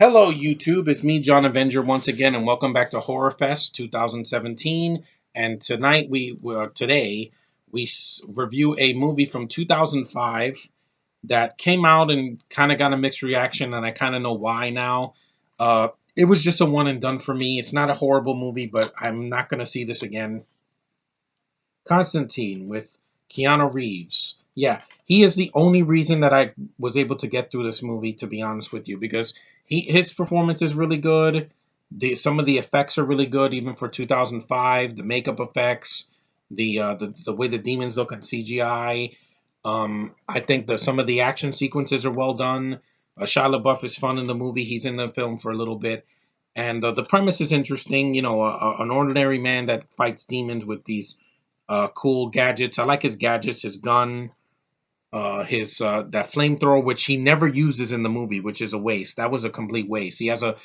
Hello, YouTube. It's me, John Avenger, once again, and welcome back to Horrorfest 2017. And today we review a movie from 2005 that came out and kind of got a mixed reaction, and I kind of know why now. It was just a one and done for me. It's not a horrible movie, but I'm not going to see this again. Constantine with Keanu Reeves. Yeah, he is the only reason that I was able to get through this movie, to be honest with you, because his performance is really good. Some of the effects are really good, even for 2005. The makeup effects, the way the demons look on CGI. I think that some of the action sequences are well done. Shia LaBeouf is fun in the movie. He's in the film for a little bit. And the premise is interesting. You know, an ordinary man that fights demons with these cool gadgets. I like his gadgets, his gun, his that flamethrower, which he never uses in the movie, which is a waste. That was a complete waste. He has a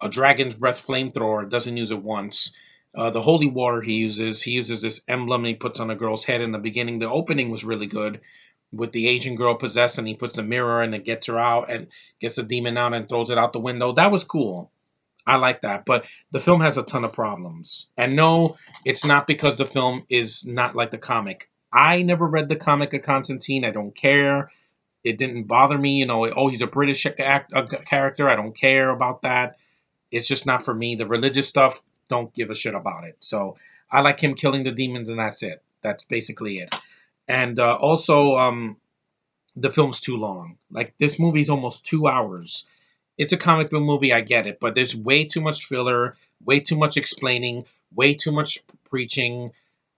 dragon's breath flamethrower, doesn't use it once. The holy water he uses this emblem he puts on a girl's head in the beginning. The opening was really good with the Asian girl possessed, and he puts the mirror and it gets her out and gets the demon out and throws it out the window. That was cool. I like that, but the film has a ton of problems. And no, it's not because the film is not like the comic. I never read the comic of Constantine. I don't care. It didn't bother me. You know, oh, he's a British character. I don't care about that. It's just not for me. The religious stuff, don't give a shit about it. So I like him killing the demons, and that's it. That's basically it. And the film's too long. Like, this movie's almost 2 hours. It's a comic book movie, I get it, but there's way too much filler, way too much explaining, way too much preaching.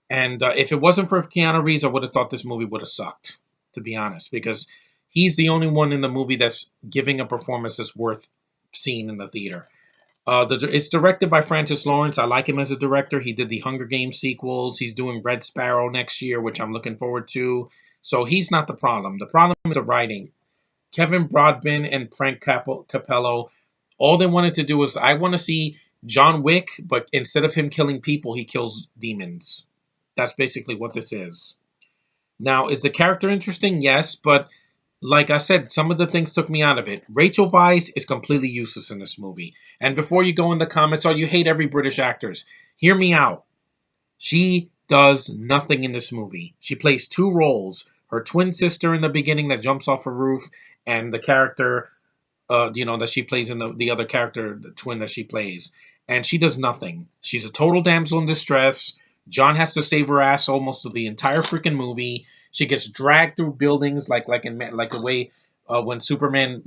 And if it wasn't for Keanu Reeves, I would have thought this movie would have sucked, to be honest, because he's the only one in the movie that's giving a performance that's worth seeing in the theater. It's directed by Francis Lawrence. I like him as a director. He did the Hunger Games sequels. He's doing Red Sparrow next year, which I'm looking forward to. So he's not the problem. The problem is the writing. Kevin Broadbent and Frank Capello, all they wanted to do was, I want to see John Wick, but instead of him killing people, he kills demons. That's basically what this is. Now, is the character interesting? Yes, but like I said, some of the things took me out of it. Rachel Weisz is completely useless in this movie. And before you go in the comments, oh, you hate every British actors, hear me out. She does nothing in this movie. She plays two roles. Her twin sister in the beginning that jumps off a roof, and the character, that she plays in the other character, the twin that she plays. And she does nothing. She's a total damsel in distress. John has to save her ass almost the entire freaking movie. She gets dragged through buildings like the way when Superman,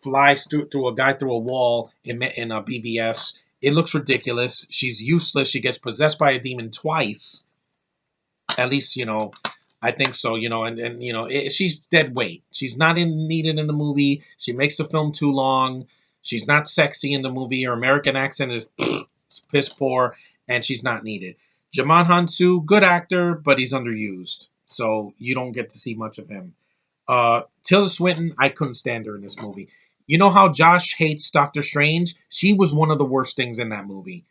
flies through a guy through a wall in a BVS. It looks ridiculous. She's useless. She gets possessed by a demon twice. At least, I think so, she's dead weight. She's not needed in the movie. She makes the film too long. She's not sexy in the movie. Her American accent is piss poor, and she's not needed. Jaman Hansu, good actor, but he's underused. So you don't get to see much of him. Tilda Swinton, I couldn't stand her in this movie. You know how Josh hates Doctor Strange? She was one of the worst things in that movie.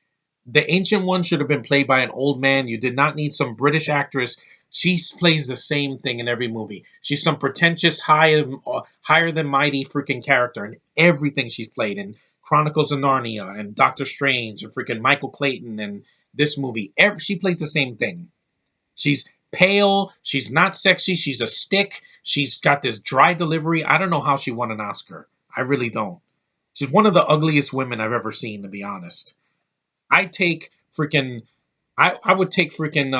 The Ancient One should have been played by an old man. You did not need some British actress. She plays the same thing in every movie. She's some pretentious, higher than mighty freaking character in everything she's played in Chronicles of Narnia and Doctor Strange and freaking Michael Clayton and this movie. She plays the same thing. She's pale. She's not sexy. She's a stick. She's got this dry delivery. I don't know how she won an Oscar. I really don't. She's one of the ugliest women I've ever seen, to be honest. I take freaking, I would take freaking,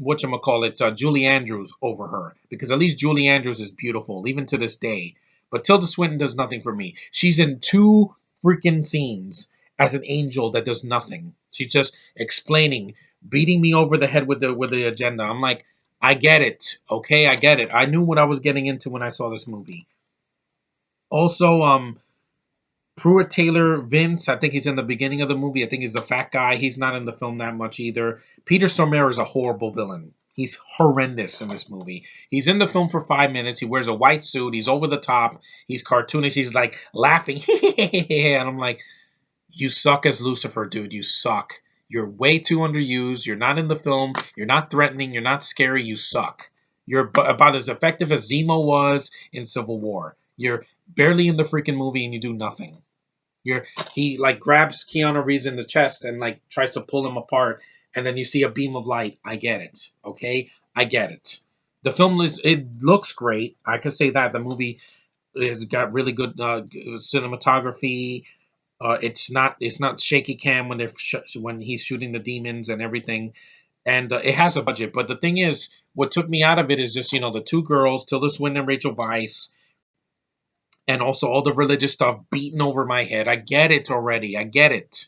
whatchamacallit, Julie Andrews over her. Because at least Julie Andrews is beautiful, even to this day. But Tilda Swinton does nothing for me. She's in two freaking scenes as an angel that does nothing. She's just explaining, beating me over the head with the agenda. I'm like, I get it. Okay, I get it. I knew what I was getting into when I saw this movie. Also, Pruitt Taylor Vince, I think he's in the beginning of the movie. I think he's a fat guy. He's not in the film that much either. Peter Stormare is a horrible villain. He's horrendous in this movie. He's in the film for 5 minutes. He wears a white suit. He's over the top. He's cartoonish. He's like laughing. And I'm like, you suck as Lucifer, dude. You suck. You're way too underused. You're not in the film. You're not threatening. You're not scary. You suck. You're about as effective as Zemo was in Civil War. You're barely in the freaking movie and you do nothing. You're he like grabs Keanu Reeves in the chest and like tries to pull him apart, and then you see a beam of light. I get it. Okay, I get it. The film is it looks great. I can say that the movie has got really good cinematography. It's not shaky cam when when he's shooting the demons and everything, and it has a budget. But the thing is, what took me out of it is just the two girls, Tilda Swinton and Rachel Weisz, and also all the religious stuff beaten over my head. I get it already. I get it.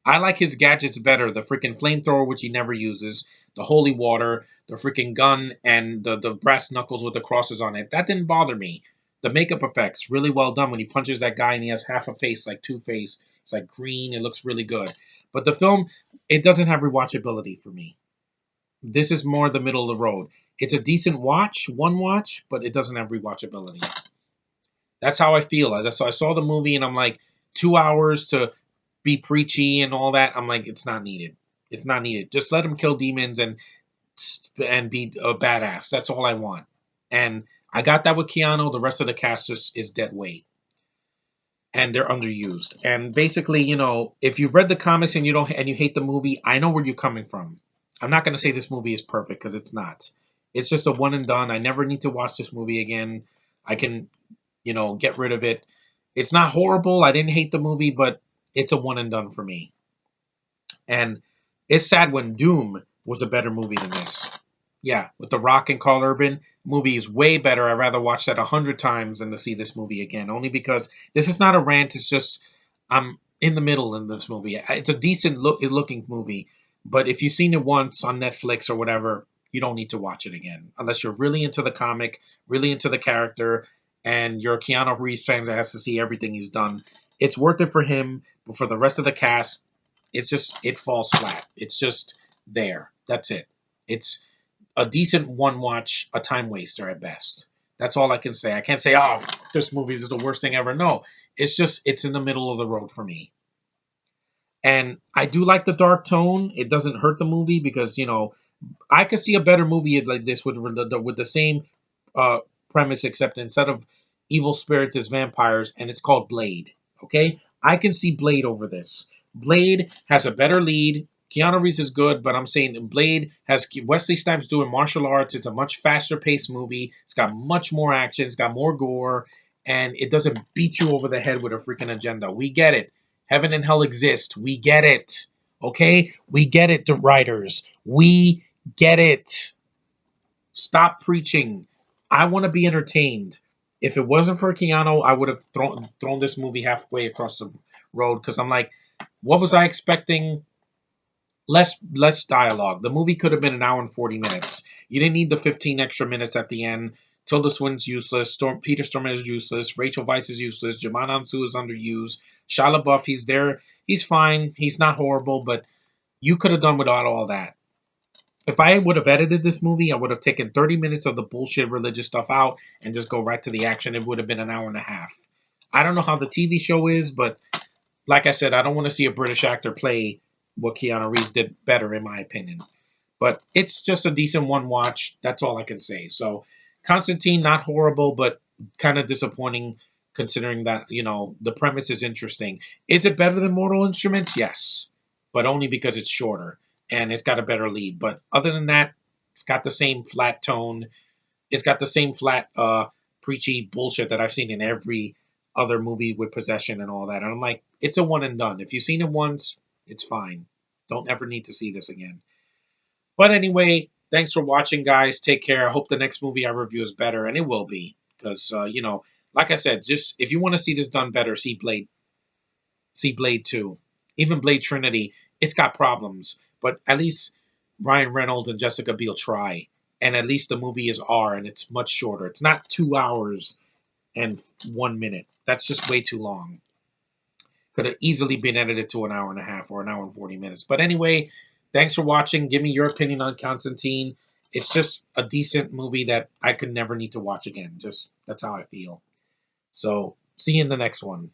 I like his gadgets better. The freaking flamethrower, which he never uses, the holy water, the freaking gun, and the brass knuckles with the crosses on it. That didn't bother me. The makeup effects, really well done when he punches that guy and he has half a face, like Two-Face. It's like green. It looks really good. But the film, it doesn't have rewatchability for me. This is more the middle of the road. It's a decent watch, one watch, but it doesn't have rewatchability. That's how I feel. I saw the movie and I'm like, 2 hours to be preachy and all that. I'm like, it's not needed. It's not needed. Just let him kill demons and be a badass. That's all I want. And I got that with Keanu. The rest of the cast just is dead weight, and they're underused. And basically, if you've read the comics and you hate the movie, I know where you're coming from. I'm not going to say this movie is perfect because it's not. It's just a one and done. I never need to watch this movie again. I can, get rid of it. It's not horrible. I didn't hate the movie, but it's a one and done for me. And it's sad when Doom was a better movie than this. Yeah, with The Rock and Carl Urban, movie is way better. I'd rather watch that 100 times than to see this movie again. Only because this is not a rant. It's just I'm in the middle in this movie. It's a decent looking movie, but if you've seen it once on Netflix or whatever, you don't need to watch it again unless you're really into the comic, really into the character, and you're a Keanu Reeves fan that has to see everything he's done. It's worth it for him, but for the rest of the cast, it falls flat. It's just there. That's it. It's a decent one watch, a time waster at best. That's all I can say. I can't say, oh, this movie is the worst thing ever. No, it's in the middle of the road for me. And I do like the dark tone. It doesn't hurt the movie because I could see a better movie like this with the same uh, premise, except instead of evil spirits as vampires, and it's called Blade. Okay, I can see Blade over this. Blade has a better lead. Keanu Reeves is good, but I'm saying Blade has Wesley Snipes doing martial arts. It's a much faster paced movie. It's got much more action. It's got more gore, and it doesn't beat you over the head with a freaking agenda. We get it. Heaven and hell exist. We get it. Okay, we get it, the writers. We get it. Stop preaching. I want to be entertained. If it wasn't for Keanu, I would have thrown this movie halfway across the road because I'm like, what was I expecting? Less dialogue. The movie could have been an hour and 40 minutes. You didn't need the 15 extra minutes at the end. Tilda Swinton's useless. Peter Stormare is useless. Rachel Weisz is useless. Jaman Ansu is underused. Shia LaBeouf, he's there. He's fine. He's not horrible, but you could have done without all that. If I would have edited this movie, I would have taken 30 minutes of the bullshit religious stuff out and just go right to the action. It would have been an hour and a half. I don't know how the TV show is, but like I said, I don't want to see a British actor play what Keanu Reeves did better, in my opinion. But it's just a decent one watch. That's all I can say. So, Constantine, not horrible, but kind of disappointing considering that, the premise is interesting. Is it better than Mortal Instruments? Yes, but only because it's shorter and it's got a better lead. But other than that, it's got the same flat tone. It's got the same flat, preachy bullshit that I've seen in every other movie with possession and all that. And I'm like, it's a one and done. If you've seen it once, it's fine. Don't ever need to see this again. But anyway, thanks for watching, guys. Take care. I hope the next movie I review is better, and it will be. Because, like I said, just if you want to see this done better, see Blade 2. Even Blade Trinity, it's got problems. But at least Ryan Reynolds and Jessica Biel try. And at least the movie is R, and it's much shorter. It's not 2 hours and 1 minute. That's just way too long. Could have easily been edited to an hour and a half or an hour and 40 minutes. But anyway, thanks for watching. Give me your opinion on Constantine. It's just a decent movie that I could never need to watch again. Just that's how I feel. So, see you in the next one.